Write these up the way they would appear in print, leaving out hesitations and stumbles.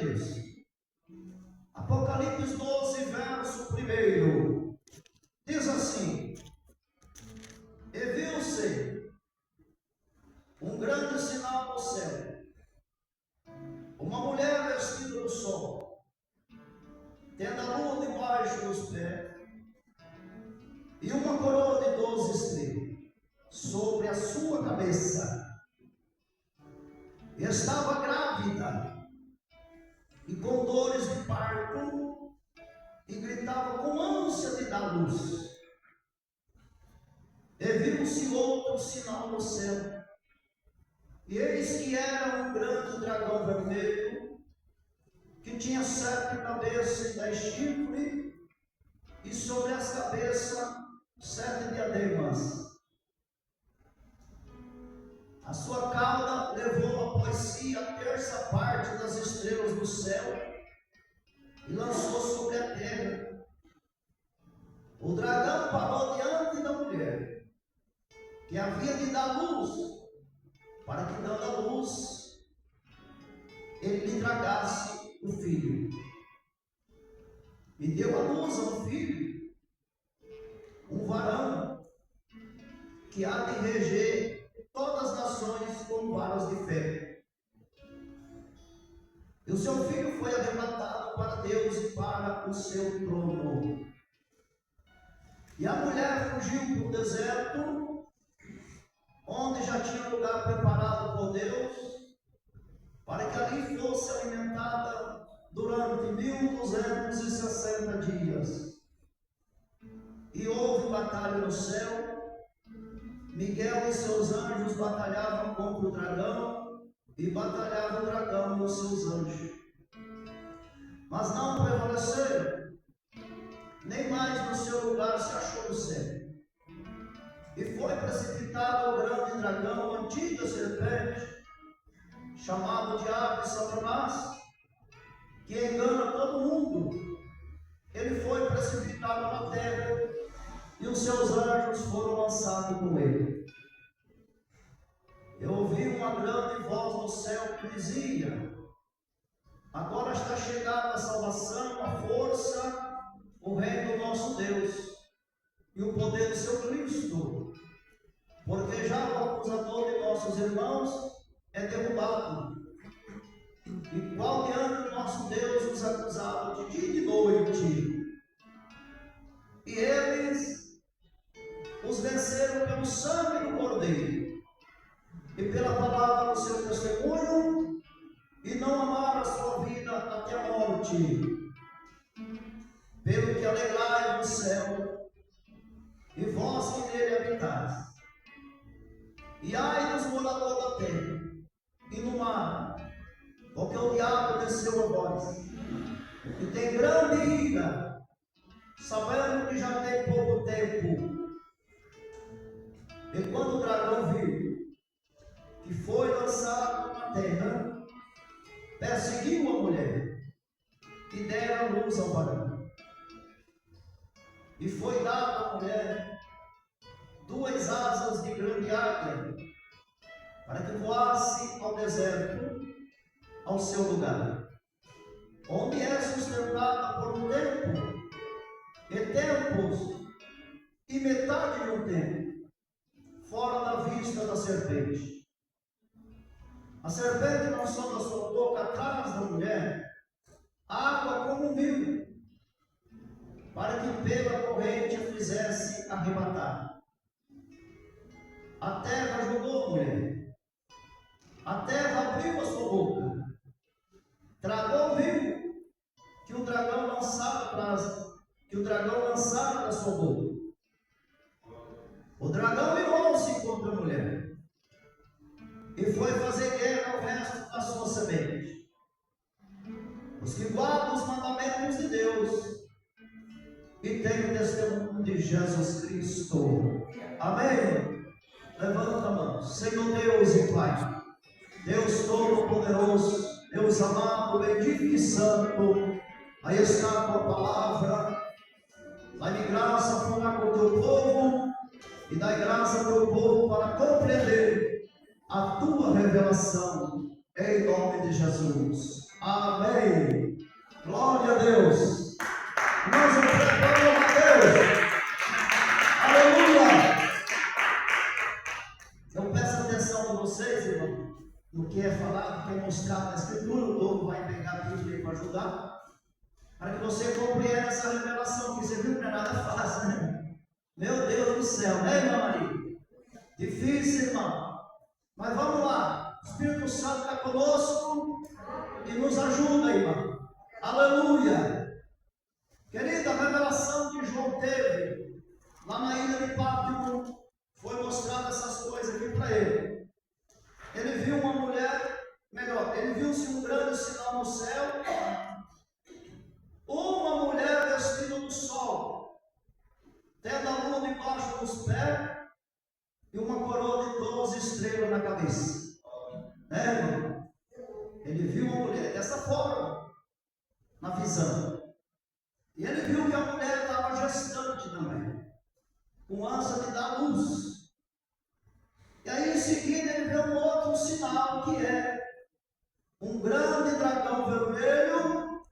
deles. Apocalipse 12, verso 1, diz assim: e viu-se um grande sinal no céu, uma mulher vestida do sol, tendo a lua debaixo dos pés, e uma coroa de 12 estrelas sobre a sua cabeça. Estava grávida e com dores de parto, e gritava com ânsia de dar luz. E viu-se outro sinal no céu, e eis que era um grande dragão vermelho, que tinha 7 cabeças e 10 chifres, e sobre as cabeças 7 diademas. A sua cauda levou após si a terça parte das estrelas do céu e lançou sobre a terra. O dragão parou diante da mulher, que havia de dar luz, para que, dando a luz, ele lhe tragasse o filho. E deu a luz a um filho, um varão, que há de reger todas as nações com varas de ferro. E o seu filho foi arrebatado para Deus e para o seu trono. E a mulher fugiu para o deserto, onde já tinha lugar preparado por Deus, para que ali fosse alimentada durante 1260 dias. E houve batalha no céu. Miguel e seus anjos batalhavam contra o dragão, e batalhava o dragão e os seus anjos. Mas não prevaleceram, nem mais no seu lugar se achou o céu. E foi precipitado o grande dragão, a antiga serpente, chamado Diabo e Satanás, que engana todo mundo. Ele foi precipitado na terra, e os seus anjos foram lançados com ele. Eu ouvi uma grande voz no céu que dizia: agora está chegada a salvação, a força, o reino do nosso Deus e o poder do seu Cristo, porque já o acusador de nossos irmãos é derrubado, e qual diante do nosso Deus os acusava de dia e de noite. E eles os venceram pelo sangue do Cordeiro e pela palavra do seu testemunho, e não amaram a sua vida até a morte. Pelo que alegrai no céu, e vós que nele habitais. E ai dos moradores da terra e no mar, porque o diabo desceu a vós, e tem grande ira, sabendo que já tem pouco tempo. E quando o dragão viu que foi lançado na terra, perseguiu a mulher e dera a luz ao varão. E foi dado à mulher 2 asas de grande águia, para que voasse ao deserto, ao seu lugar, onde é sustentada por um tempo, e tempos, e metade de um tempo, fora da vista da serpente. A serpente lançou da sua boca atrás da mulher água como um rio, para que pela corrente a fizesse arrebatar. A terra julgou a mulher. A terra abriu a sua boca, tragou o rio que o dragão lançara da sua boca. O dragão virou-se contra a mulher e foi fazer guerra ao resto da sua semente, os que guardam os mandamentos de Deus e têm o testemunho de Jesus Cristo. Amém? Levanta a mão. Senhor Deus e Pai, Deus Todo-Poderoso, Deus amado, bendito e santo, aí está a tua palavra. Dá-me graça a falar com o teu povo, e dá graça ao teu povo para compreender a tua revelação, em nome de Jesus. Amém. Glória a Deus. Nós entregamos a Deus. Aleluia. Eu peço a atenção de vocês, irmão, no que é falado, no que é mostrado na Escritura. O Douglas vai pegar a Bíblia para ajudar, para que você compreenda essa revelação, que você viu que não é nada fácil, né? Meu Deus do céu, né, irmã Maria? Difícil, irmão. Mas vamos lá. O Espírito Santo está conosco e nos ajuda, irmão. Aleluia. Querida, a revelação que João teve lá na ilha de Patmos, foi mostrado essas coisas aqui para ele. Ele viu uma mulher, melhor, ele viu-se um grande sinal no céu, uma mulher vestida do sol, tendo a lua debaixo dos pés e uma coroa de 12 estrelas na cabeça. Irmão? Ele viu uma mulher dessa forma, na visão. E ele viu que a mulher estava gestante também, com ânsia de dar luz. E aí em seguida ele vê um outro sinal, que é um grande dragão vermelho,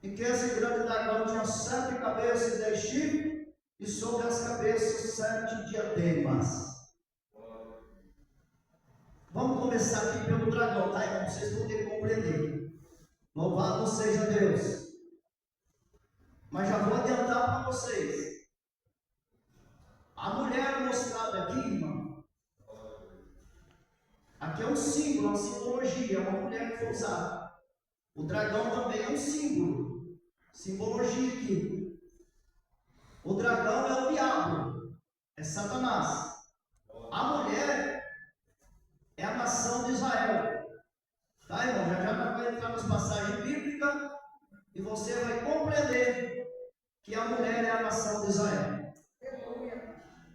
e que esse grande dragão tinha 7 cabeças e 10 chifres, e sobre as cabeças 7 diademas. Vamos começar aqui pelo dragão, tá, irmão? Vocês vão ter que compreender. Louvado seja Deus. Mas já vou adiantar para vocês. A mulher mostrada aqui, irmão, aqui é um símbolo, uma simbologia, é uma mulher que foi usada. O dragão também é um símbolo, simbologia aqui. O dragão é o diabo, é Satanás. A mulher é a nação de Israel. Tá, irmão? Já vai entrar nas passagens bíblicas e você vai compreender que a mulher é a nação de Israel.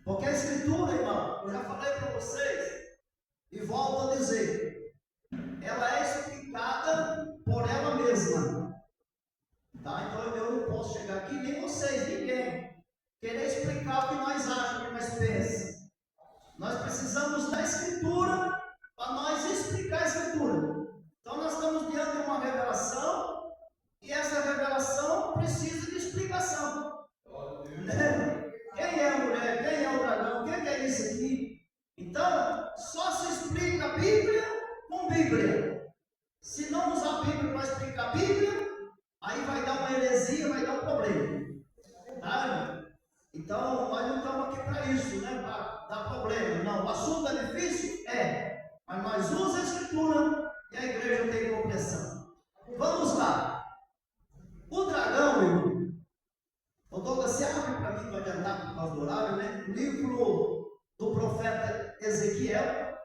Porque a Escritura, irmão, eu já falei para vocês e volto a dizer, ela é explicada por ela mesma. Tá? Então eu não posso chegar aqui, nem vocês, ninguém, querer explicar o que nós achamos, o que nós pensamos. Nós precisamos da Escritura para nós explicar a Escritura. Então nós estamos diante de uma revelação e essa revelação precisa de explicação. Né? Quem é a mulher? Quem é o dragão? O que é isso aqui? Então, só se explica a Bíblia com Bíblia. Se não usar a Bíblia para explicar a Bíblia, aí vai dar uma heresia, vai dar um problema. Tá? Então, nós não estamos aqui para isso, né? Para dar problema. Não, o assunto é difícil? É. Mas nós usamos a Escritura e a igreja tem compreensão. Vamos lá. O dragão, irmão. O Douglas, se abre para mim, para adiantar por causa do horário, né? O livro do profeta Ezequiel.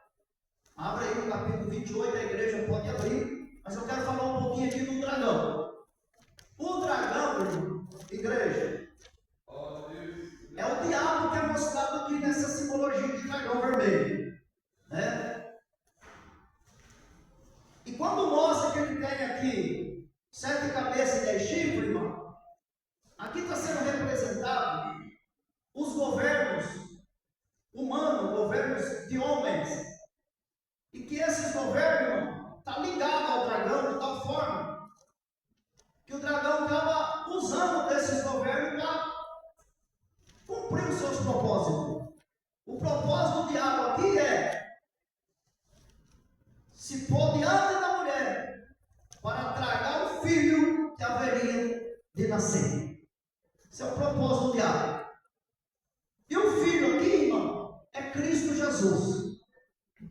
Abre aí no capítulo 28, a igreja pode abrir. Mas eu quero falar um pouquinho aqui do dragão. O dragão, igreja, é o diabo que é mostrado aqui nessa simbologia de dragão vermelho. Né? E quando mostra que ele tem aqui 7 cabeças e 10 chifres, irmão, aqui está sendo representado os governos humanos, governos de homens, e que esses governos estão ligados ao dragão de tal forma que o dragão acaba usando desses governos para cumprir os seus propósitos. O propósito do diabo aqui é se pôr diante da mulher para tragar o filho que haveria de nascer. Esse é o propósito do diabo. E o filho aqui, irmão, é Cristo Jesus.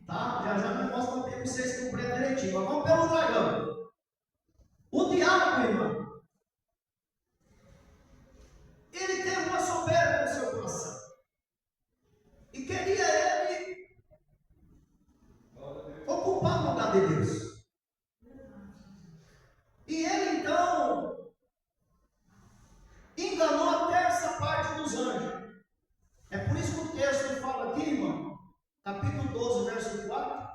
Tá? Já me mostra para vocês compreendem direitinho. Mas vamos pelo dragão. O diabo, irmão, ele teve uma soberba no seu coração. E queria ele ocupar o lugar de Deus. E ele então enganou a terça parte dos anjos. É por isso que o texto fala aqui, irmão, capítulo 12, verso 4,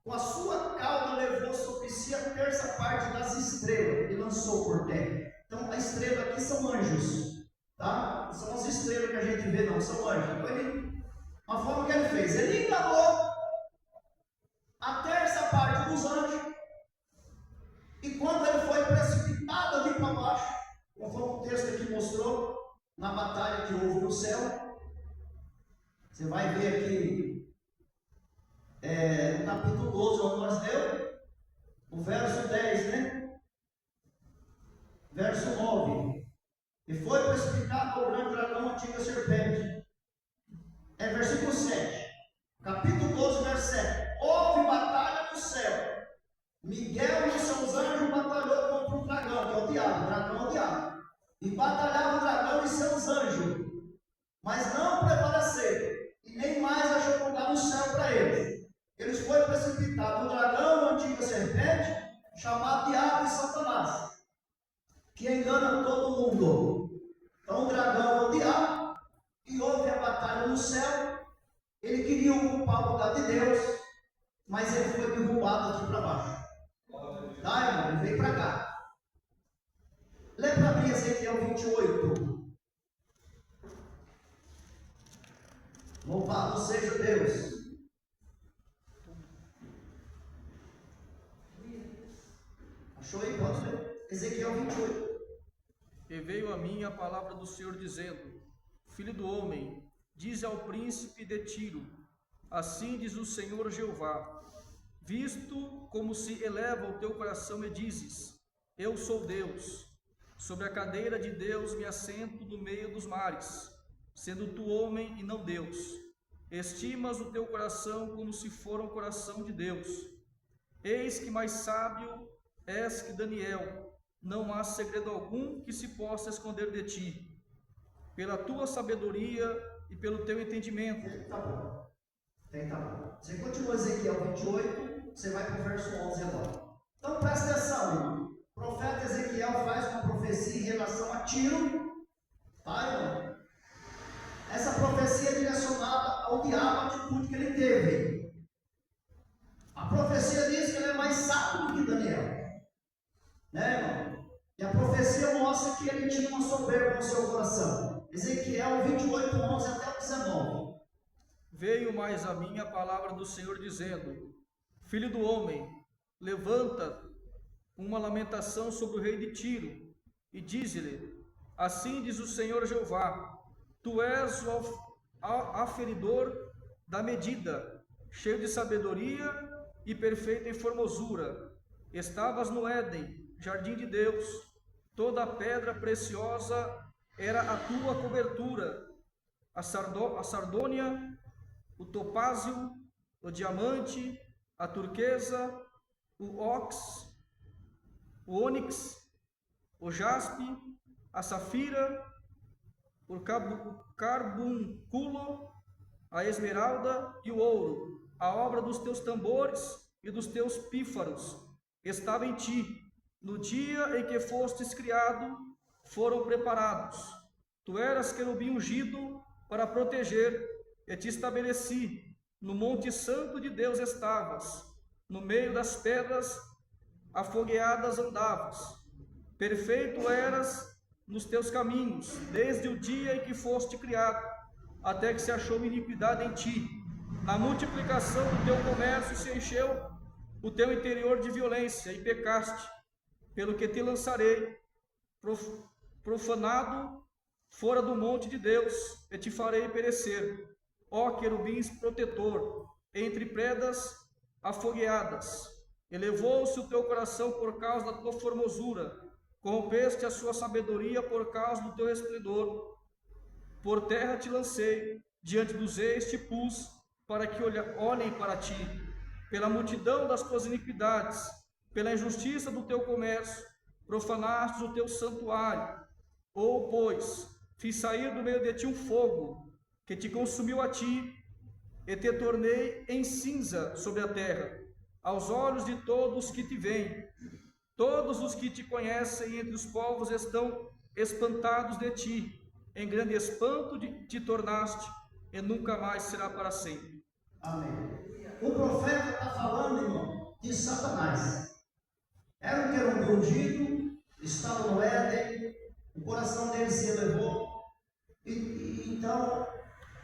com a sua cauda levou sobre si a terça parte das estrelas e lançou por terra. Então a estrela aqui são anjos, tá? Não são as estrelas que a gente vê, não, são anjos. Então ele, a forma que ele fez, ele enganou a terça parte dos anjos na batalha que houve no céu. Você vai ver aqui no capítulo 12, onde nós leu, o verso 10, né? Verso 9. E foi precipitado ao grande dragão, a antiga serpente. Versículo 7. Capítulo 12, verso 7. Houve batalha no céu. Miguel e os seus anjos batalhou contra o dragão, que é o diabo. O dragão é o diabo. E batalhava o dragão e seus anjos. Mas não prevaleceram. E nem mais achou lugar no céu para eles. Eles foram precipitados no dragão, a antiga serpente, chamado Diabo e Satanás, que engana todo mundo. Então o dragão é o diabo. E houve a batalha no céu. Ele queria ocupar o lugar de Deus, mas ele foi derrubado aqui para baixo. Tá, irmão? Ele veio para cá. Lê para mim Ezequiel 28. Louvado seja Deus. Achou aí? Pode ler. Ezequiel 28. E veio a mim a palavra do Senhor dizendo: Filho do homem, dize ao príncipe de Tiro, assim diz o Senhor Jeová, visto como se eleva o teu coração e dizes, eu sou Deus, sobre a cadeira de Deus me assento no meio dos mares, sendo tu homem e não Deus, estimas o teu coração como se for um coração de Deus. Eis que mais sábio és que Daniel, não há segredo algum que se possa esconder de ti. Pela tua sabedoria e pelo teu entendimento. Tá bom. Tá bom. Você continua Ezequiel 28, você vai para o verso 11 agora. Então presta atenção, irmão. O profeta Ezequiel faz uma profecia em relação a Tiro. Tá, irmão? Essa profecia é direcionada ao diabo, a atitude que ele teve. A profecia diz que ele é mais sábio do que Daniel. Né, irmão? E a profecia mostra que ele tinha uma soberba no seu coração. Ezequiel 28, 11 até o 19. Veio mais a mim a palavra do Senhor dizendo, Filho do homem, levanta uma lamentação sobre o rei de Tiro, e dize-lhe, assim diz o Senhor Jeová, tu és o aferidor da medida, cheio de sabedoria e perfeito em formosura. Estavas no Éden, jardim de Deus, toda a pedra preciosa era a tua cobertura, a sardônia, o topázio, o diamante, a turquesa, o ônix, o jaspe, a safira, o carbúnculo, a esmeralda e o ouro, a obra dos teus tambores e dos teus pífaros, estava em ti. No dia em que fostes criado, foram preparados. Tu eras querubim ungido para proteger, e te estabeleci. No monte santo de Deus estavas, no meio das pedras afogueadas andavas. Perfeito eras nos teus caminhos, desde o dia em que foste criado, até que se achou iniquidade em ti. Na multiplicação do teu comércio se encheu o teu interior de violência, e pecaste, pelo que te lançarei, profanado, fora do monte de Deus, e te farei perecer, ó querubins protetor, entre predas afogueadas. Elevou-se o teu coração por causa da tua formosura, corrompeste a sua sabedoria por causa do teu esplendor. Por terra te lancei, diante dos reis te pus, para que olhem para ti. Pela multidão das tuas iniquidades, pela injustiça do teu comércio, profanastes o teu santuário. Ou, pois, fiz sair do meio de ti um fogo, que te consumiu a ti, e te tornei em cinza sobre a terra, aos olhos de todos que te veem. Todos os que te conhecem entre os povos estão espantados de ti. Em grande espanto te tornaste, e nunca mais será para sempre. Amém. O profeta está falando, irmão, de Satanás. Era um querubim ungido, estava no Éden, o coração dele se elevou, e então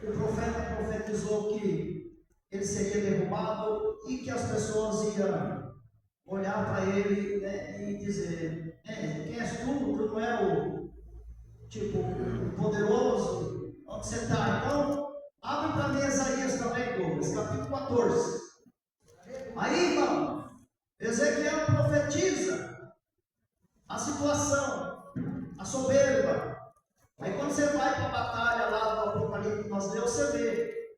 o profeta profetizou que ele seria derrubado e que as pessoas iam olhar para ele, né, e dizer, quem és tu? Tu não é o tipo, o poderoso, onde você está. Então, abre para mim Isaías também, Douglas, capítulo 14. Aí, irmão, Ezequiel profetiza a situação, a soberba. Aí quando você vai para a batalha lá do Apocalipse que nós lemos, você vê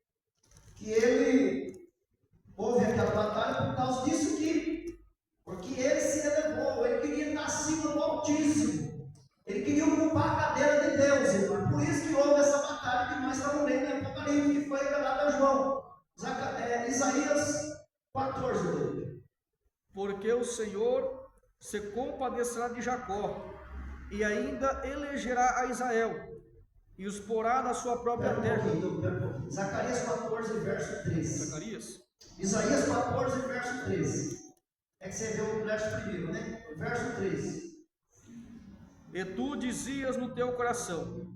que ele houve aquela batalha por causa disso aqui. Porque ele se elevou, ele queria estar acima do Altíssimo. Ele queria ocupar a cadeira de Deus, irmão. Por isso que houve essa batalha que nós estamos lendo em Apocalipse, que foi revelada a João. Isaías 14. Porque o Senhor se compadecerá de Jacó, e ainda elegerá a Israel, e os porá na sua própria terra. Zacarias 14, verso 13. Zacarias? Isaías 14, verso 13. É que você vê o verso primeiro, né? Verso 13. E tu dizias no teu coração: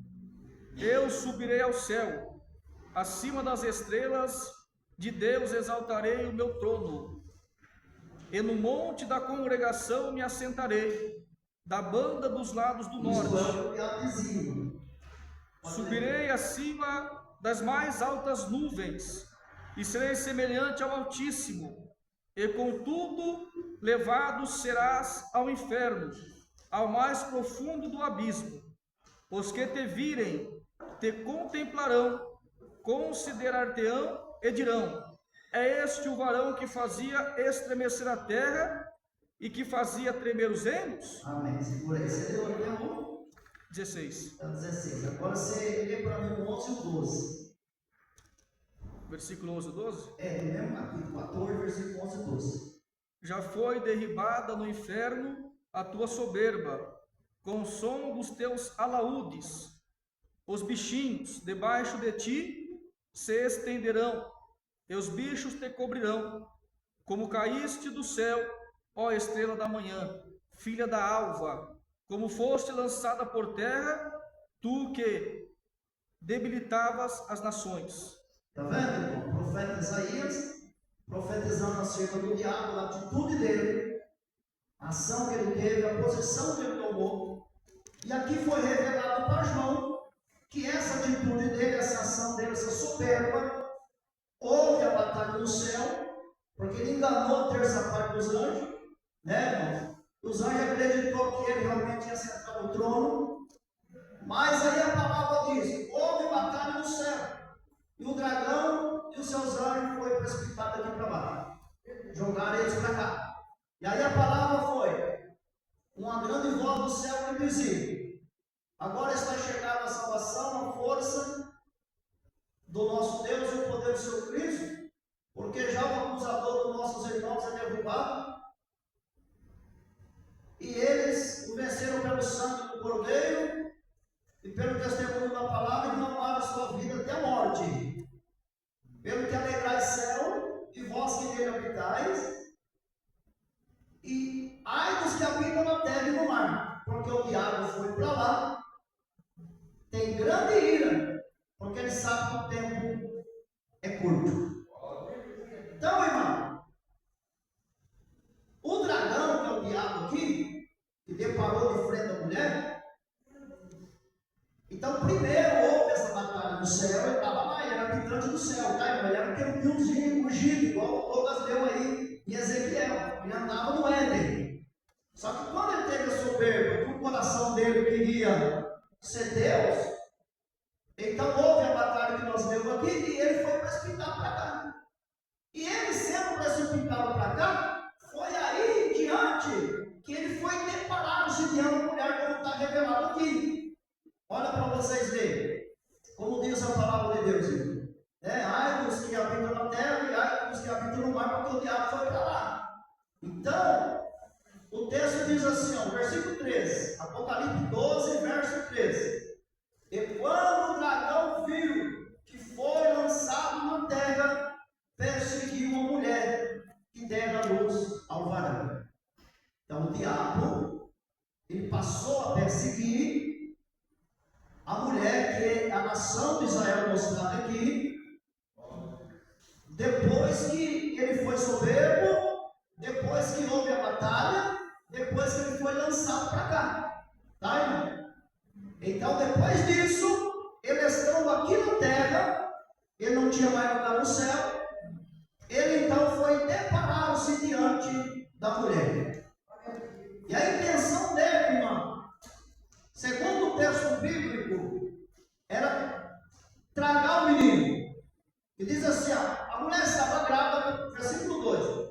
eu subirei ao céu, acima das estrelas de Deus exaltarei o meu trono. E no monte da congregação me assentarei, da banda dos lados do norte. Subirei acima das mais altas nuvens, e serei semelhante ao Altíssimo. E contudo, levado serás ao inferno, ao mais profundo do abismo. Os que te virem, te contemplarão, considerar-te-ão e dirão: é este o varão que fazia estremecer a terra e que fazia tremer os reinos? Amém. Segura aí, você deu até o 16. 16. Agora você lê para mim o 11 e o 12. Versículo 11 e 12? É, no mesmo capítulo 14, versículo 11 e 12. Já foi derribada no inferno a tua soberba, com o som dos teus alaúdes. Os bichinhos debaixo de ti se estenderão, e os bichos te cobrirão. Como caíste do céu, ó estrela da manhã, filha da alva, como foste lançada por terra, tu que debilitavas as nações. Está vendo, irmão? O profeta Isaías profetizando acerca do diabo, da atitude dele, a ação que ele teve, a posição que ele tomou. E aqui foi revelado para João que essa atitude dele, essa ação dele, essa soberba, houve a batalha no céu, porque ele enganou a terça parte dos anjos, né, irmão? Os anjos acreditou que ele realmente ia sentar no trono, mas aí a palavra diz: houve batalha no céu. E o dragão e os seus anjos foram precipitados aqui para baixo. Jogaram eles para cá. E aí a palavra foi: uma grande voz do céu que dizia: agora está chegada a salvação, a força do nosso Deus e o poder do seu Cristo, porque já o acusador dos nossos irmãos é derrubado. E eles o venceram pelo sangue do Cordeiro e pelo testemunho da palavra, e não amaram a sua vida até a morte. Pelo que alegrais céu, e vós que nele habitais, e ai dos que habitam na terra e no mar, porque o diabo foi para lá, tem grande ira, porque ele sabe que o tempo é curto. Então, irmão, o dragão, que é o diabo aqui, que deparou de frente à mulher, então primeiro houve essa batalha no céu. Ele estava lá, ele era habitante do céu, tá? Ele era um querubimzinho ungido, igual o Douglas leu aí em Ezequiel. Ele andava no Éden. Só que quando ele teve a soberba, que o coração dele queria ser Deus, então houve a batalha que nós lemos aqui e ele foi precipitado para cá. E ele sendo precipitado para cá, foi aí em diante que ele foi deparado se diante da mulher, como está revelado aqui. Olha para vocês verem, como diz a palavra de Deus, irmão. Ai dos que habitam na terra e ai dos que habitam no mar, porque o diabo foi para lá. Então, o texto diz assim, ó, versículo 13, Apocalipse 12, verso 13. E quando o dragão viu que foi lançado na terra, perseguiu uma mulher que dera luz ao varão. Então o diabo, ele passou a perseguir a mulher, que é a nação de Israel mostrada aqui, depois que ele foi soberbo, depois que houve a batalha, depois que ele foi lançado para cá. Tá, irmão? Então, depois disso, ele estando aqui na terra, ele não tinha mais lugar no céu, ele então foi deparar-se diante da mulher. E a intenção dele, irmão, segundo o texto bíblico, era tragar o menino. E diz assim, a mulher estava grávida, versículo 2.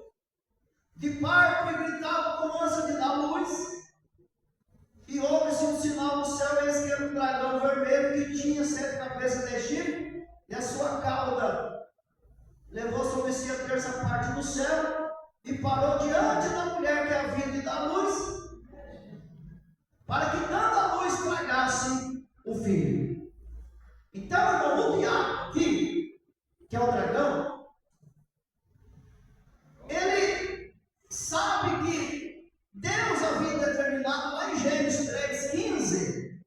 De parto e gritava com ânsia de dar luz. E houve-se um sinal no céu, eis que era um dragão vermelho que tinha 7 cabeças de chifre, e a sua cauda levou sobre si a terça parte do céu, e parou diante da mulher que havia de dar luz, para que dando a luz tragasse o filho. Então, irmão, o diabo aqui, que é o dragão, ele sabe que Deus havia determinado lá em Gênesis 3,15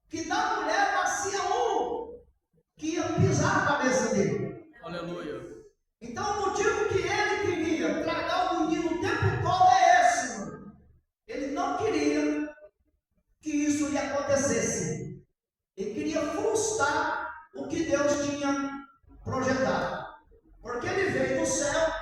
que da mulher nascia um que ia pisar a cabeça dele. Aleluia. Então o motivo que ele queria tragar o menino o tempo todo é esse, mano. Ele não queria que isso lhe acontecesse. Ele queria frustrar o que Deus tinha projetado. Porque ele veio do céu,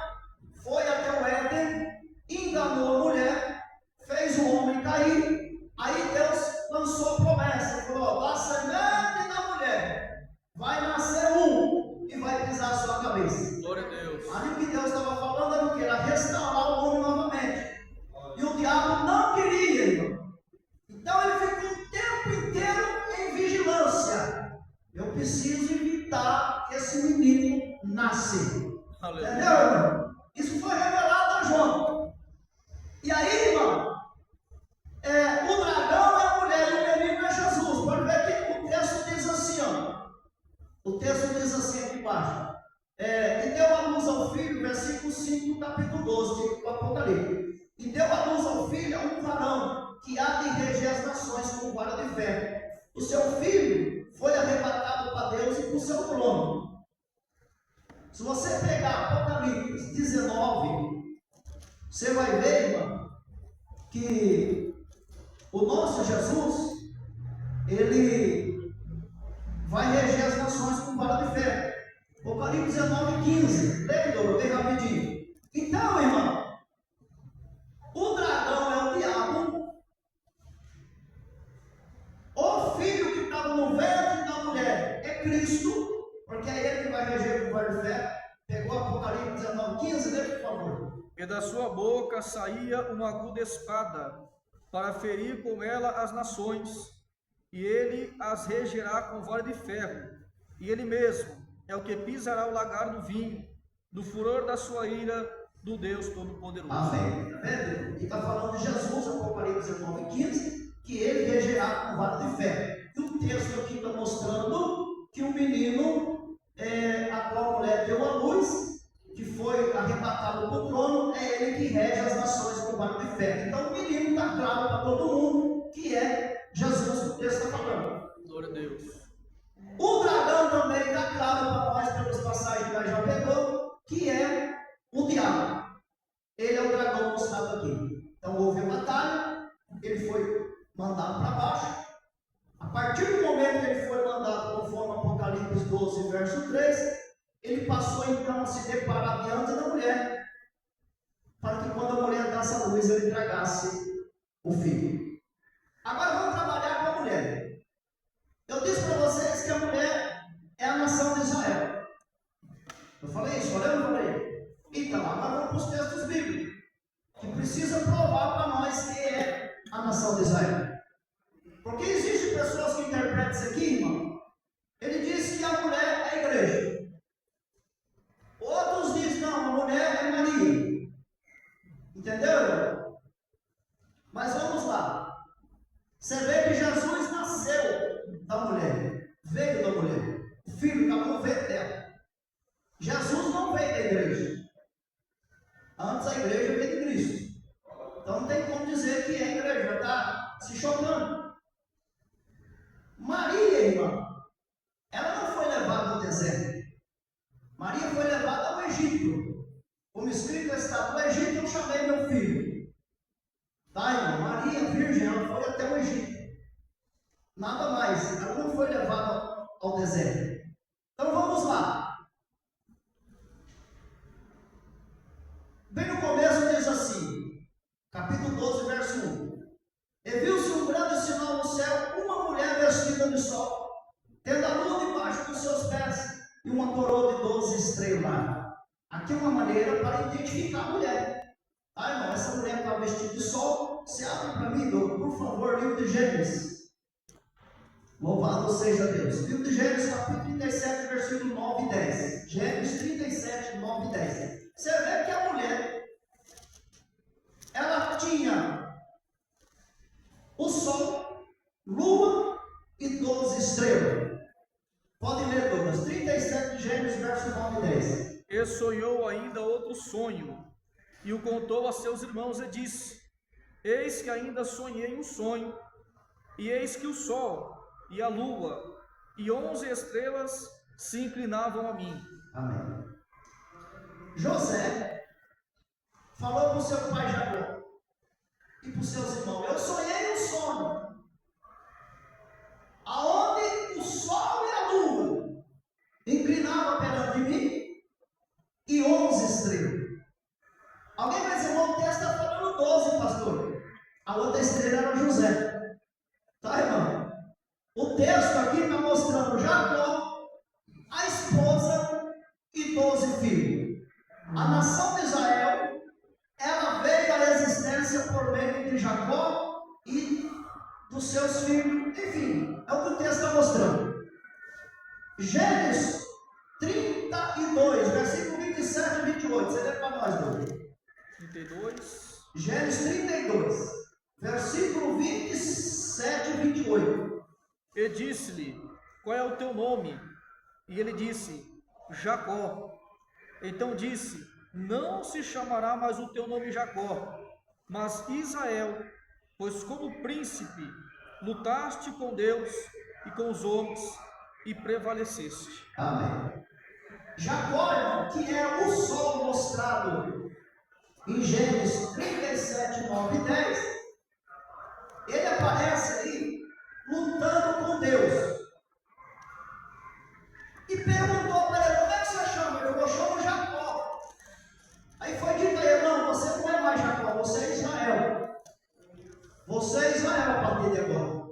foi até o Éden, enganou a mulher, fez o homem cair. Aí Deus lançou a promessa, falou: da semente da mulher vai nascer um e vai pisar a sua cabeça. Glória a Deus. Aí o que Deus estava falando era o que? Era restaurar o homem novamente. E o diabo não queria, irmão. Então ele ficou o tempo inteiro em vigilância. Eu preciso evitar que esse menino nasça. Aleluia. Entendeu, irmão? Isso foi revelado a João. E aí, irmão, o dragão é a mulher e o menino é Jesus. Pode ver que o texto diz assim, ó. O texto diz assim aqui embaixo. E deu a luz ao filho, versículo 5 do capítulo 12 do Apocalipse. E deu a luz ao filho a um varão que há de reger as nações com vara de ferro. O seu filho foi arrebatado para Deus e para o seu trono. Se você pegar Apocalipse 19, você vai ver, irmão, que o nosso Jesus, ele vai reger as nações com vara de ferro. Apocalipse 19, 15. Leia rapidinho. Então, irmão, o dragão é o diabo, o filho que estava no ventre da mulher é Cristo, porque é ele que vai reger com vara de ferro. Pegou Apocalipse 19, 15, lê, por favor. E da sua boca saía uma aguda espada, para ferir com ela as nações, e ele as regerá com vara de ferro, e ele mesmo é o que pisará o lagar do vinho, do furor da sua ira, do Deus Todo-Poderoso. Amém. Está vendo? E está falando de Jesus, Apocalipse 19, 15, que ele regerá com vara de ferro. E o texto aqui está mostrando que o menino, a qual a mulher deu a luz, que foi arrebatado do trono, é ele que rege as nações com vara de ferro. Então o menino está claro para todo mundo que é Jesus que o texto está falando. Glória a Deus. O dragão também está claro para nós, pelas passagens que nós já pegou, que é o diabo. Ele é o dragão mostrado aqui. Então houve uma batalha, ele foi mandado para baixo. A partir do momento que ele foi mandado, conforme Apocalipse 12, verso 3, ele passou então a se deparar diante da mulher, para que quando a mulher desse a luz, ele tragasse o filho. Agora vamos trabalhar com a mulher. Eu disse para vocês que a mulher é a nação de Israel. Eu falei isso, falei ou não falei? Então, agora vamos para os textos bíblicos, que precisa provar para nós que é a nação de Israel. Porque existem pessoas que interpretam isso aqui, irmão. Ele diz que a mulher é a igreja. Outros dizem, não, a mulher é Maria. Entendeu? Mas vamos lá. Você vê que Jesus nasceu da mulher. Veio da mulher. O filho estava no ventre dela. Jesus não veio da igreja. Antes a igreja veio de Cristo. Então não tem como dizer que é a igreja. Está se chocando. Maria, irmão, ela não foi levada ao deserto. Maria foi levada ao Egito. Como escrito está, no Egito eu chamei meu filho. Tá, irmão? Maria, virgem, ela foi até o Egito. nada mais. Ela não foi levada ao deserto. Então vamos lá. Bem no começo diz assim, capítulo 12, verso 1. E viu-se um grande sinal no céu, uma mulher vestida de sol, tendo a lua debaixo dos seus pés e uma coroa de 12 estrelas. Aqui é uma maneira para identificar a mulher. Tá, irmão? Essa mulher está vestida de sol. Você abre para mim, por favor, livro de Gênesis. Louvado seja Deus. Livro de Gênesis, capítulo 37, versículo 9 e 10. Gênesis 37, 9 e 10. Você vê que a mulher, ela tinha o sol, lua e 12 estrelas. Podem ler, Douglas. 37 de Gênesis, verso 9 e 10. E sonhou ainda outro sonho, e o contou a seus irmãos e disse: Eis que ainda sonhei um sonho, e eis que o sol e a lua e 11 estrelas se inclinavam a mim. Amém. José falou para o seu pai Jacó e para os seus irmãos: eu sonhei um sonho, aonde o sol e a lua inclinavam perante mim e 11 estrelas. Alguém vai dizer, o texto está falando 12, pastor. A outra estrela era José. Tá, irmão? O texto aqui está mostrando Jacó, a esposa e 12 filhos. A nação de Israel, ela veio à existência por meio de Jacó e dos seus filhos. Enfim, é o que o texto está mostrando. Gênesis 32, versículo 27 e 28. Você lê para nós, Douglas. 32. Gênesis 32, versículo 27 e 28. E disse-lhe: Qual é o teu nome? E ele disse: Jacó. Então disse: Não se chamará mais o teu nome Jacó, mas Israel, pois como príncipe lutaste com Deus e com os homens e prevaleceste. Amém. Jacó, irmão, que é o sol mostrado em Gênesis 37, 9 e 10, ele aparece ali lutando com Deus. E perguntou para ele: como é que você chama? Ele falou: eu chamo Jacó. Aí foi dito a ele: não, você não é mais Jacó, você é Israel. Você é Israel a partir de agora.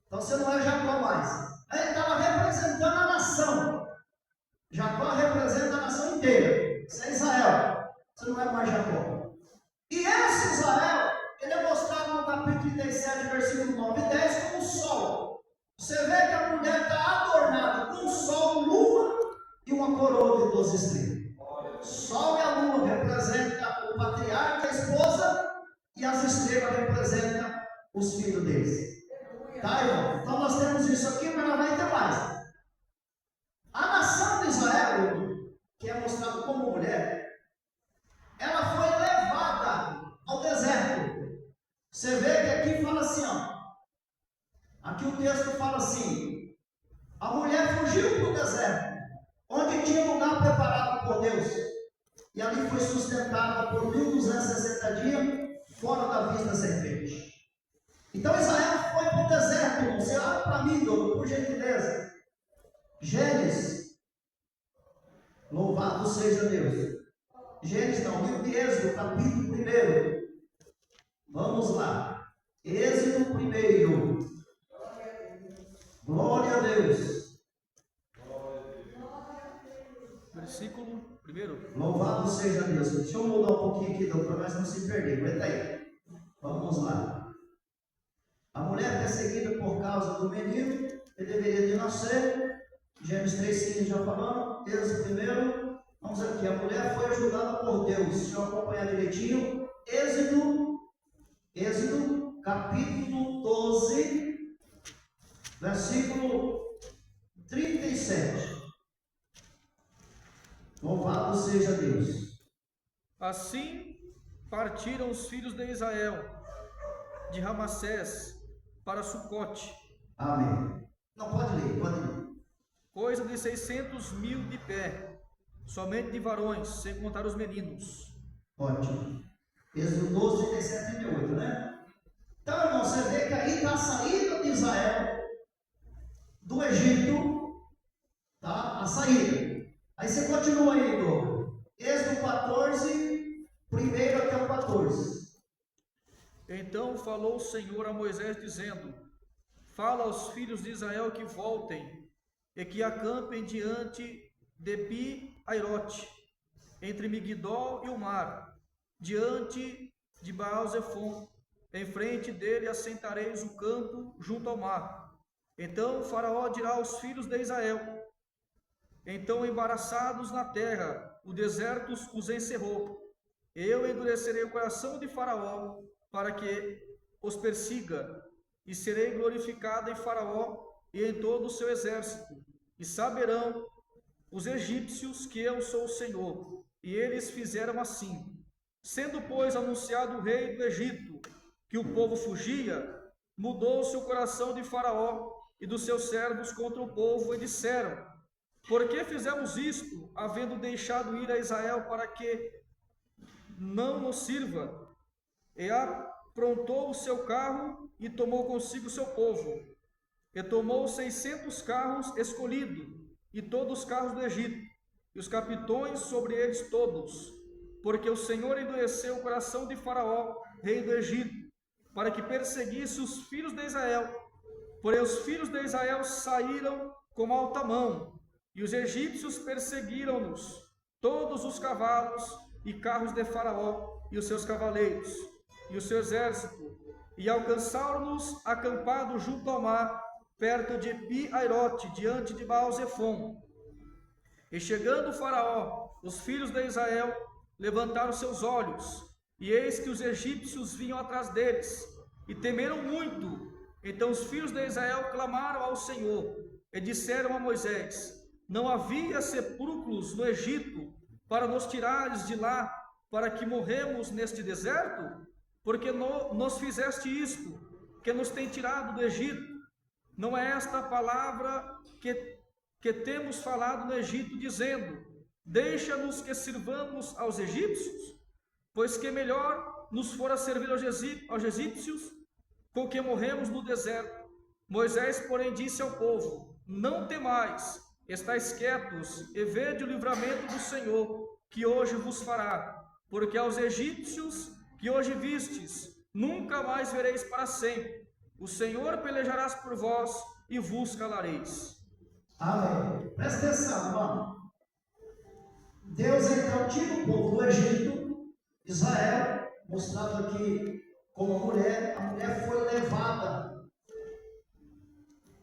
Então você não é Jacó mais. Aí ele estava representando a nação. Jacó representa a nação inteira. Você é Israel. Você não é mais Jacó. E esse Israel, ele é mostrado no capítulo 37, versículo 9 e 10, como o sol. Você vê que a mulher está adornada com o sol, lua e uma coroa de 12 estrelas. Sol e a lua representam o patriarca, a esposa, e as estrelas representam os filhos deles. Tá, irmão? Então nós temos isso aqui, mas não vai ter mais. A nação de Israel, que é mostrado como mulher, ela foi levada ao deserto. Você vê que aqui fala assim, ó. Aqui o texto fala assim: a mulher fugiu para o deserto, onde tinha um lugar preparado por Deus, e ali foi sustentada por 1260 dias, fora da vista da serpente. Então Israel foi para o deserto, irmão. Você abre para mim, Douglas, por gentileza. Gênesis, louvado seja Deus. Gênesis não, livro de Êxodo, capítulo 1. Vamos lá. Êxodo 1. Glória a Deus. Versículo 1. Louvado seja Deus. Deixa eu mudar um pouquinho aqui, para nós não se perder. Aguenta aí. Vamos lá. A mulher perseguida por causa do menino que deveria de nascer. Gênesis 3,5 já falamos. Êxodo 1. Vamos aqui. A mulher foi ajudada por Deus. Deixa eu acompanhar direitinho. Êxodo capítulo 12, versículo 37. Louvado seja Deus. Assim partiram os filhos de Israel de Ramassés para Sucote. Amém. Não, pode ler, pode ler. Coisa de 600.000 de pé, somente de varões, sem contar os meninos. Ótimo. Êxodo 12, 37 e 38, né? Então, irmão, você vê que aí está a saída de Israel do Egito, tá? A saída. Aí você continua aí, Igor. Êxodo 14, primeiro até o 14. Então falou o Senhor a Moisés, dizendo: Fala aos filhos de Israel que voltem e que acampem diante de Pi-Airote, entre Migdol e o mar, diante de Baal-Zefon. Em frente dele assentareis o campo junto ao mar. Então o Faraó dirá aos filhos de Israel: Então, embaraçados na terra, o deserto os encerrou. Eu endurecerei o coração de Faraó para que os persiga, e serei glorificado em Faraó e em todo o seu exército. E saberão os egípcios que eu sou o Senhor. E eles fizeram assim. Sendo, pois, anunciado o rei do Egito que o povo fugia, mudou-se o coração de Faraó e dos seus servos contra o povo, e disseram: Por que fizemos isto, havendo deixado ir a Israel para que não nos sirva? E aprontou o seu carro e tomou consigo o seu povo. E tomou 600 carros escolhidos, e todos os carros do Egito, e os capitões sobre eles todos, porque o Senhor endureceu o coração de Faraó, rei do Egito, para que perseguisse os filhos de Israel. Porém os filhos de Israel saíram com alta mão, e os egípcios perseguiram-nos, todos os cavalos e carros de Faraó, e os seus cavaleiros, e o seu exército, e alcançaram-nos acampados junto ao mar, perto de Pi-Airote, diante de Baal-Zefon. E chegando o Faraó, os filhos de Israel levantaram seus olhos, e eis que os egípcios vinham atrás deles, e temeram muito. Então os filhos de Israel clamaram ao Senhor, e disseram a Moisés: Não havia sepulcros no Egito, para nos tirares de lá, para que morremos neste deserto? Porque nos fizeste isto, que nos tem tirado do Egito. Não é esta a palavra que temos falado no Egito, dizendo: Deixa-nos que sirvamos aos egípcios? Pois que melhor nos fora servir aos egípcios, com que morremos no deserto. Moisés, porém, disse ao povo: Não temais, estais quietos, e vede o livramento do Senhor, que hoje vos fará. Porque aos egípcios que hoje vistes, nunca mais vereis para sempre. O Senhor pelejarás por vós, e vos calareis. Amém. Presta atenção, irmão. Deus então tira o povo do Egito, Israel, mostrado aqui como mulher. A mulher foi levada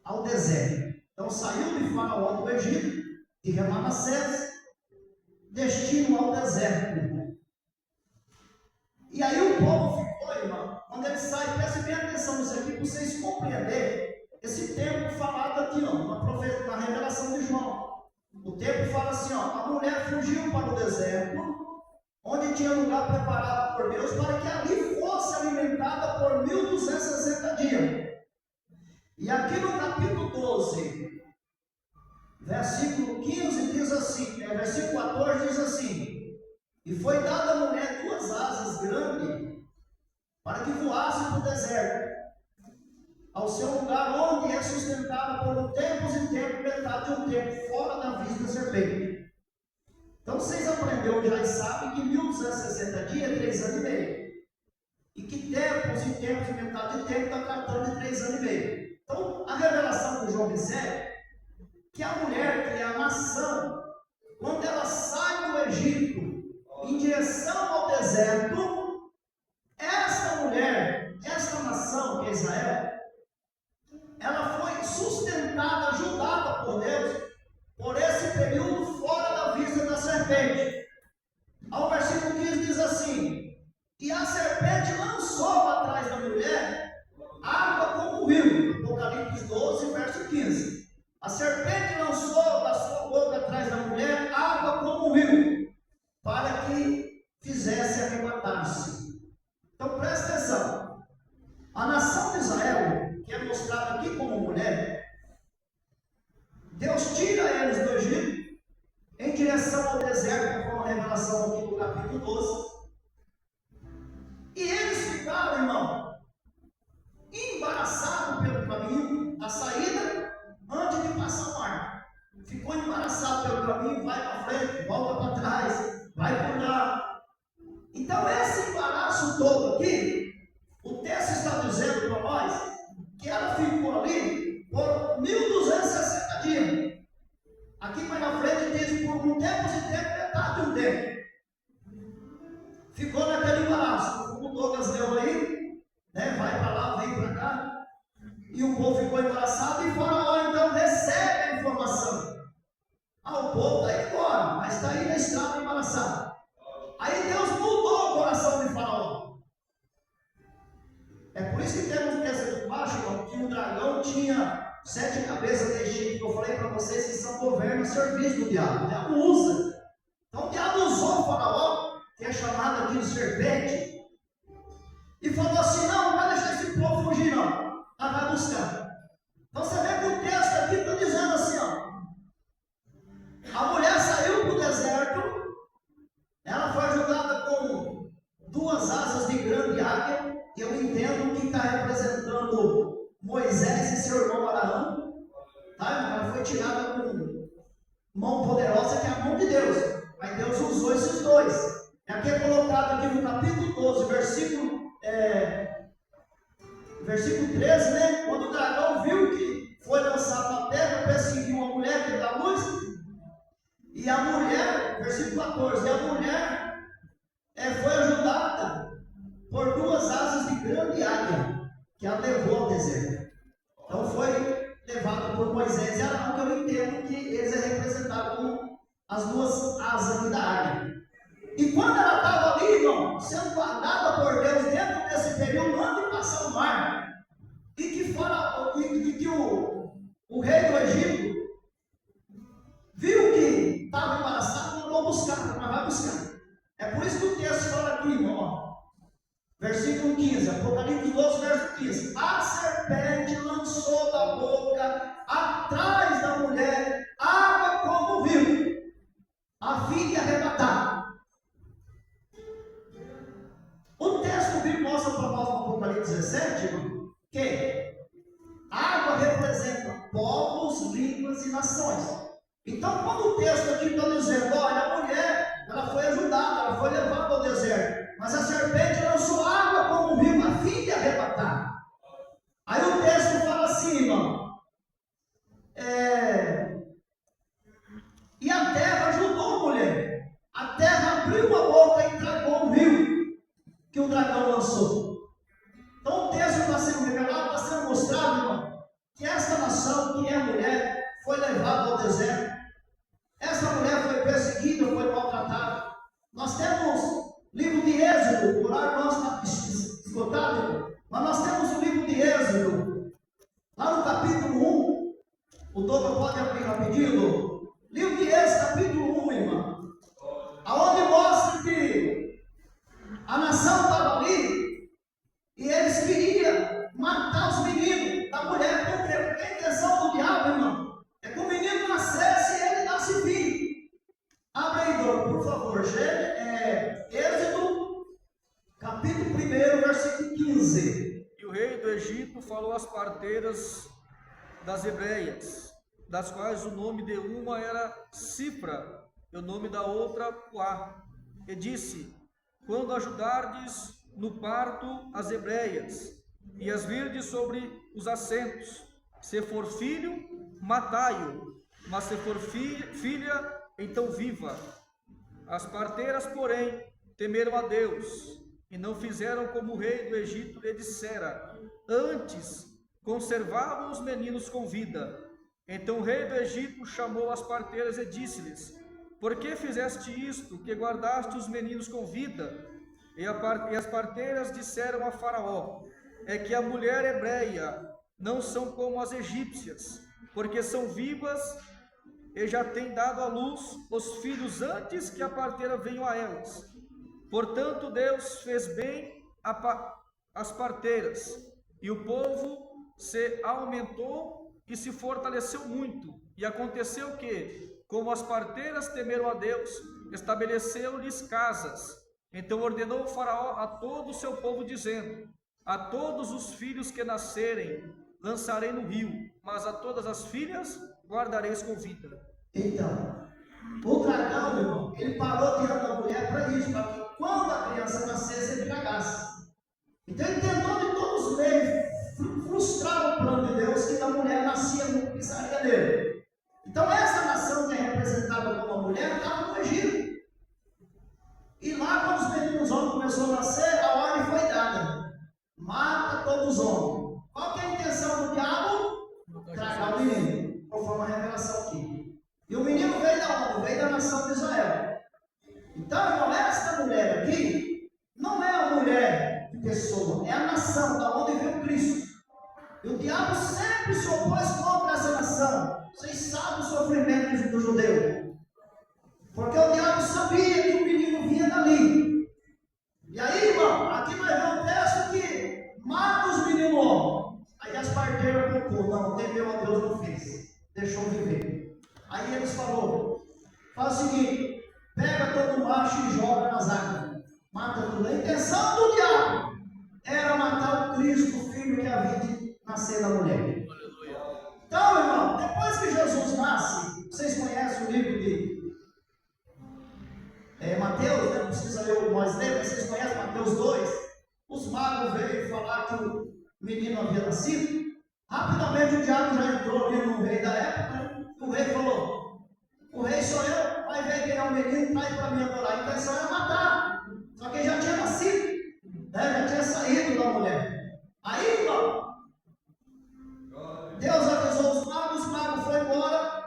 ao deserto. Então saiu de Faraó do Egito, de Manassés, destino ao deserto. E aí o povo ficou, irmão, quando ele sai, preste bem atenção nisso aqui, para vocês compreenderem esse tempo falado aqui, ó, na revelação de João. O tempo fala assim, ó: a mulher fugiu para o deserto, onde tinha lugar preparado por Deus, para que ali fosse alimentada por 1260 dias. E aqui no capítulo 12, versículo 15 diz assim, versículo 14 diz assim: E foi dada à mulher 2 asas grandes, para que voasse para o deserto, ao seu lugar onde é sustentada por tempos e tempos, metade de um tempo, fora da vista da serpente. Então vocês aprenderam já e sabem que 1260 dias é 3 anos e meio. E que tempos e tempos e metade de tempo está tratando de 3 anos e meio. Então a revelação do João percebe que a mulher, que é a nação, quando ela sai do Egito em direção ao deserto, essa mulher, essa nação que é Israel, ela foi sustentada, ajudada por Deus, por esse período fora da vista da serpente. Ao versículo 15 diz assim: E a serpente lançou atrás da mulher água como rio. Apocalipse 12, verso 15. A serpente lançou da sua boca atrás da mulher água como rio, para que fizesse arrebatar-se. Então presta atenção. A nação de Israel, que é mostrada aqui como mulher, Deus tira eles do Egito em direção ao deserto, com a revelação aqui do capítulo 12. E eles ficaram, irmão, embaraçados pelo caminho, a saída, onde É por isso que temos um texto aqui embaixo, irmão, que o dragão tinha 7 cabeças de Egito, que eu falei para vocês que são governos a serviço do diabo. O diabo usa. Então o diabo usou o faraó, que é chamado aqui de serpente, e falou assim: não, não vai deixar esse povo fugir, não. Ela vai buscar. Então você vê que o texto aqui está dizendo assim, ó. A mulher saiu para o deserto, ela foi ajudada com 2 asas de grande águia, que eu entendo que está representando Moisés e seu irmão Araão. Tá? Ela foi tirada com mão poderosa, que é a mão de Deus. Mas Deus usou esses dois. Aqui é colocado aqui no capítulo 12, versículo 13, né? Quando o dragão viu que foi lançado na terra, perseguiu uma mulher que dá luz. E a mulher, versículo 14, e a mulher foi ajudada por 2 asas de grande águia, que a levou ao deserto. Então foi levado por Moisés e Arão, que eu entendo que eles é representado como as 2 asas da águia. E quando ela estava ali, irmão, sendo guardada por Deus dentro desse período, antes de passar o mar, e que o rei do Egito viu que estava embaraçado, mandou buscar, mas vai buscar. É por isso que o texto fala aqui, irmão, ó, versículo 15, Apocalipse 12, verso 15: a serpente lançou da boca atrás da mulher água como rio, a fim de arrebatar. O texto bíblico mostra para nós no Apocalipse 17, irmão, que a água representa povos, línguas e nações. Então, quando o texto aqui está dizendo, olha, a mulher, ela foi ajudada, ela foi levada ao deserto, mas a serpente lançou água como rio, a fim de arrebatar. Aí o texto fala assim, irmão, e a terra ajudou a mulher. A terra abriu a boca e tragou o rio que o dragão lançou. Então o texto está sendo revelado, está sendo mostrado, irmão, que esta nação, que é a mulher, foi levada ao deserto. Essa mulher foi perseguida, foi maltratada. Nós temos livro de Êxodo, por lá nós está esgotado, mas nós temos o livro de Êxodo, lá no capítulo 1. O Douglas pode abrir rapidinho. Livro de Êxodo, capítulo 1, irmão, aonde mostra que a nação estava ali e eles queriam matar os meninos da mulher. Por quê? Porque a intenção do diabo, irmão, é que o menino nascesse e ele nasce filho. Abre aí, Douglas, por favor. Êxodo, capítulo 1, versículo 15. E o rei do Egito falou às parteiras das hebreias, das quais o nome de uma era Cifra e o nome da outra Puá, e disse: quando ajudardes no parto as hebreias, e as virdes sobre os assentos, se for filho, matai-o, mas se for filha, então viva. As parteiras, porém, temeram a Deus, e não fizeram como o rei do Egito lhe dissera, antes conservavam os meninos com vida. Então o rei do Egito chamou as parteiras e disse-lhes: por que fizeste isto, que guardaste os meninos com vida? E as parteiras disseram a Faraó: é que a mulher hebreia não são como as egípcias, porque são vivas e já têm dado à luz os filhos antes que a parteira venha a elas. Portanto, Deus fez bem às parteiras, e o povo se aumentou e se fortaleceu muito. E aconteceu que, como as parteiras temeram a Deus, estabeleceu-lhes casas. Então ordenou o Faraó a todo o seu povo, dizendo: a todos os filhos que nascerem lançarei no rio, mas a todas as filhas guardareis com vida. Então, o dragão, irmão, ele parou diante da mulher para isso, para que quando a criança nascesse, ele tragasse. Então ele tentou de todos os meios frustrar o plano de Deus, que a mulher nascia no pisaria dele. Então essa nação que é representada como a mulher estava no Egito. E lá, quando os meninos homens começaram a nascer, a ordem foi dada: mata todos os homens. Qual que é a intenção do diabo? Tragar o menino, conforme a revelação aqui. E o menino veio da onde? Veio da nação de Israel. Então, irmão, esta mulher aqui não é a mulher que pessoa, é a nação da onde veio Cristo. E o diabo sempre se opôs contra essa nação. Vocês sabem o sofrimento do judeu. Porque o diabo sabia que o menino vinha dali. E aí, irmão, aqui nós vemos um texto que mata os meninos homens. Aí as parteiras culpou, não, temeu a Deus, não fez. Deixou viver. Aí eles falaram, faz o seguinte, pega todo macho e joga nas águas. Mata tudo. A intenção do diabo era matar o Cristo, o filho que havia de nascer da mulher. Então, irmão, depois que Jesus nasce, vocês conhecem o livro de Mateus, né? Não precisa ler nós ler, mas vocês conhecem Mateus 2? Os magos veio falar que o menino havia nascido. Rapidamente o diabo já entrou ali no rei da época, né? O rei falou, o rei sou eu, vai ver quem é o menino, traz para mim adorar. A intenção era matar, só que ele já tinha nascido, né? Já tinha saído da mulher. Aí, irmão, Deus avisou os magos foram embora.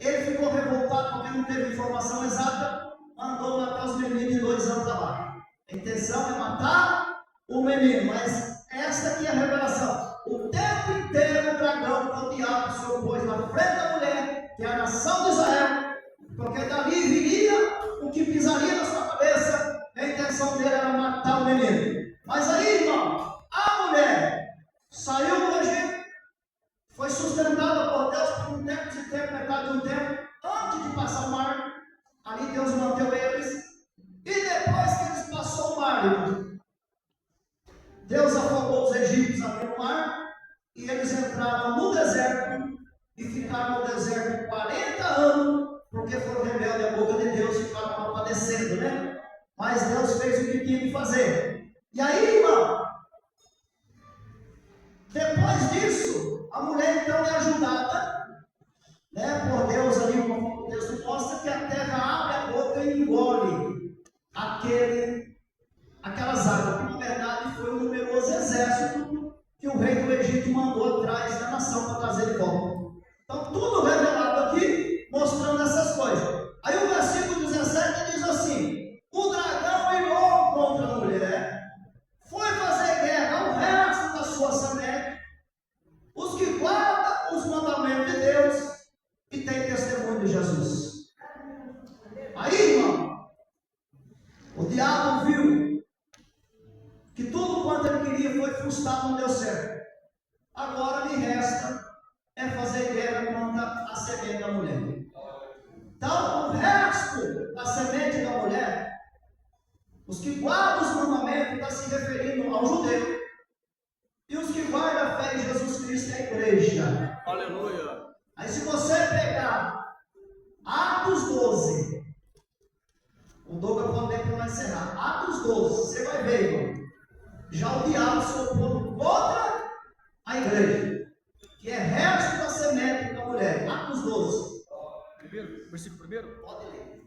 Ele ficou revoltado porque não teve informação exata, mandou matar os meninos de 2 anos abaixo. A intenção é matar o menino, mas essa aqui é a revelação. O tempo inteiro o dragão, o diabo, se opôs na frente da mulher, que é a nação de Israel, porque dali viria o que pisaria na sua cabeça. A intenção dele era matar o menino. Mas aí, irmão, a mulher saiu do Egito, foi sustentada por Deus por um tempo de tempo, metade de um tempo, antes de passar o mar. Ali Deus manteve eles. E depois que eles passaram o mar, Deus afogou os egípcios ali no mar. E eles entraram no deserto e ficaram no deserto 40 anos, porque foram rebeldes à boca de Deus e ficaram padecendo, né? Mas Deus fez o que tinha que fazer. E aí, irmão, depois disso, a mulher então é ajudada, né, por Deus ali, como o texto mostra, que a terra abre a boca e engole aquelas águas, que na verdade foi um numeroso exército que o rei do Egito mandou atrás da nação para trazer de volta. Então, tudo revelado aqui, mostrando essas coisas. Aí o versículo 17 diz assim, o dragão irou contra a mulher, foi fazer guerra ao resto da sua semente, os que guardam os mandamentos de Deus e têm testemunho de Jesus. Aí, irmão, o diabo viu que tudo quanto ele queria foi frustrado, não deu certo. Agora lhe resta é fazer guerra contra a semente da mulher. Então, o resto da semente da mulher, os que guardam os mandamentos, está se referindo ao judeu. E os que guardam a fé em Jesus Cristo é a igreja. Aleluia. Aí se você pegar Atos 12, o Douglas pode ler para nós encerrar. Atos 12, você vai ver, irmão. Já o diabo se opôs contra a igreja, que é resto da semente da mulher. Atos 12. Versículo 1. Pode ler.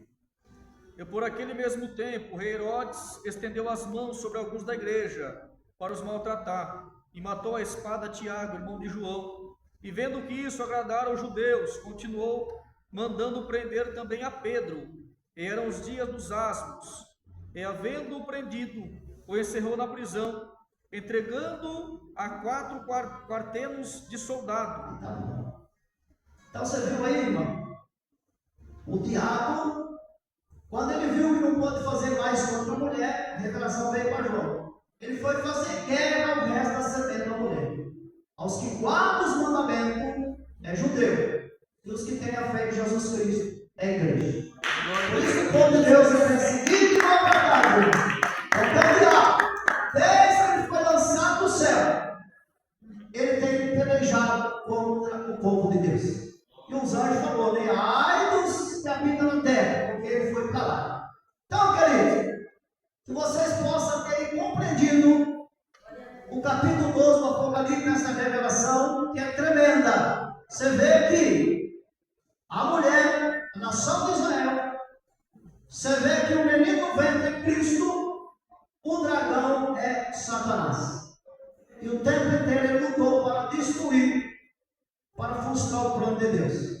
E por aquele mesmo tempo, o rei Herodes estendeu as mãos sobre alguns da igreja para os maltratar, e matou a espada Tiago, irmão de João. E vendo que isso agradara aos judeus, continuou mandando prender também a Pedro. E eram os dias dos asmos. E havendo-o prendido, o encerrou na prisão, entregando a 4 quartenos de soldado. Tá bom. Então você viu aí, irmão? O diabo, quando ele viu que não pôde fazer mais contra a mulher, a revelação veio para João. Ele foi fazer guerra ao resto da semente da mulher. Aos que guardam os mandamentos é judeu. E os que têm a fé em Jesus Cristo é igreja. Por isso o povo de Deus é perseguido e maltratado. Porque o diabo, desde que ele foi lançado do céu, ele tem pelejado contra o povo de Deus. E os anjos falaram, né? Ai dos que habitam na terra, porque ele foi para lá. Então, queridos, que vocês possam ter compreendido o capítulo 12 do Apocalipse nessa revelação, que é tremenda. Você vê que a mulher, a nação de Israel, você vê que o menino ventre é Cristo, o dragão é Satanás. E o tempo inteiro ele lutou para destruir, para frustrar o plano de Deus.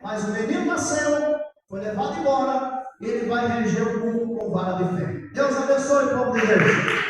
Mas o menino nasceu, foi levado embora, e ele vai reger o mundo com vara de fé. Deus abençoe o povo de Deus.